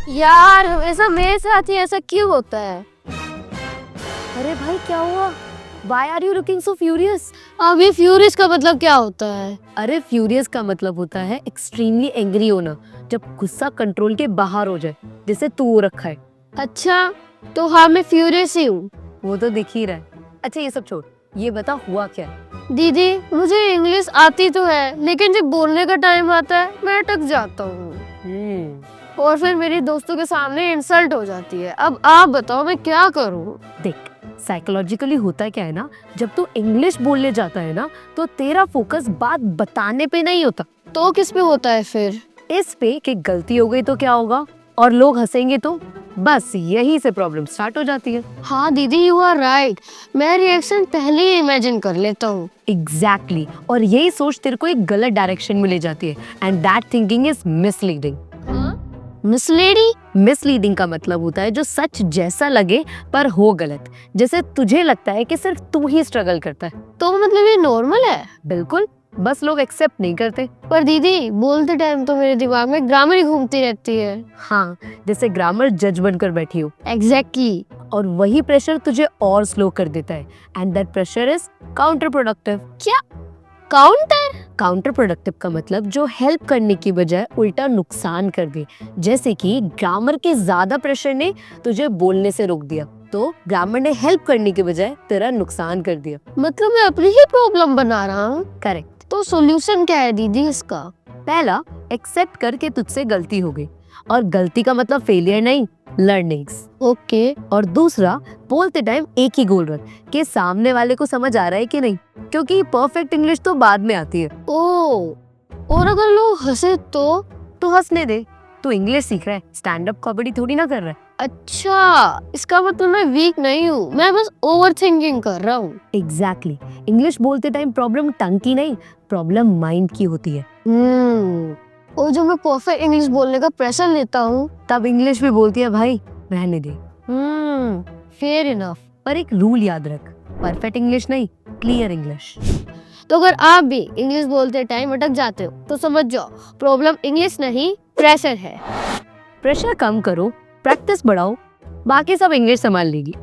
यार हमेशा मेरे साथ ही ऐसा क्यों होता है? अरे भाई क्या हुआ? Why are you looking so furious? अभी फ्यूरियस का मतलब क्या होता है? अरे फ्यूरियस का मतलब होता है एक्सट्रीमली एंग्री होना, जब गुस्सा कंट्रोल के बाहर हो जाए, जैसे तू हो रखा है। अच्छा, तो हाँ मैं फ्यूरियस ही हूँ। वो तो दिख ही रहा है। अच्छा ये सब छोड़, ये बता हुआ क्या है? दीदी मुझे इंग्लिश आती तो है, लेकिन जब बोलने का टाइम आता है मैं अटक जाता हूँ और फिर मेरी दोस्तों के सामने इंसल्ट हो जाती है। अब आप बताओ मैं क्या करूँ? देख साइकोलॉजिकली होता क्या है ना, जब तू इंग्लिश बोलने जाता है ना तो तेरा फोकस बात बताने पे नहीं होता। तो किस पे होता है फिर? इस पे कि गलती हो गई तो क्या होगा और लोग हंसेंगे तो, बस यही से प्रॉब्लम स्टार्ट हो जाती है। हाँ दीदी यू आर राइट, मैं रिएक्शन पहले ही इमेजिन कर लेता हूँ। एग्जैक्टली, और यही सोच तेरे को एक गलत डायरेक्शन में ले जाती है and that thinking is misleading. Misleading का मतलब होता है जो सच जैसा लगे पर हो गलत। जैसे तुझे लगता है कि सिर्फ तू ही स्ट्रगल करता है, तो मतलब ये नॉर्मल है? बिल्कुल, बस लोग एक्सेप्ट नहीं करते। पर दीदी बोलते टाइम तो मेरे दिमाग में ग्रामर ही घूमती रहती है। हाँ, जैसे ग्रामर जज बनकर बैठी हो। एग्जैक्टली। और वही प्रेशर तुझे और स्लो कर देता है and that pressure is counter productive. क्या काउंटर प्रोडक्टिव का मतलब जो हेल्प करने की बजाय उल्टा नुकसान कर दे। जैसे कि ग्रामर के ज्यादा प्रेशर ने तुझे बोलने से रोक दिया, तो ग्रामर ने हेल्प करने के बजाय तेरा नुकसान कर दिया। मतलब मैं अपनी ही प्रॉब्लम बना रहा हूँ। करेक्ट। तो सॉल्यूशन क्या है दीदी इसका? पहला, एक्सेप्ट करके तुझसे गलती हो गई, और गलती का मतलब फेलियर नहीं, लर्निंग्स। ओके। और दूसरा, बोलते टाइम एक ही गोल रख कि सामने वाले को समझ आ रहा है कि नहीं, क्योंकि परफेक्ट इंग्लिश तो बाद में आती है। ओह, और अगर लोग हंसे तो हंसने दे, तू इंग्लिश सीख रहा है, स्टैंड अप कॉमेडी थोड़ी ना कर रहा है। अच्छा, इसका मतलब मैं वीक नहीं हूँ, मैं बस ओवर थिंकिंग कर रहा हूँ। एग्जैक्टली, इंग्लिश बोलते टाइम प्रॉब्लम टंग की नहीं, प्रॉब्लम माइंड की होती है। और जब मैं परफेक्ट इंग्लिश बोलने का प्रेशर लेता हूँ तब इंग्लिश भी बोलती है भाई रहने दे। Fair enough. पर एक रूल याद रख, परफेक्ट इंग्लिश नहीं, क्लियर इंग्लिश। तो अगर आप भी इंग्लिश बोलते टाइम अटक जाते हो तो समझ जाओ प्रॉब्लम इंग्लिश नहीं प्रेशर है। प्रेशर कम करो, प्रैक्टिस बढ़ाओ, बाकी सब इंग्लिश संभाल लेगी।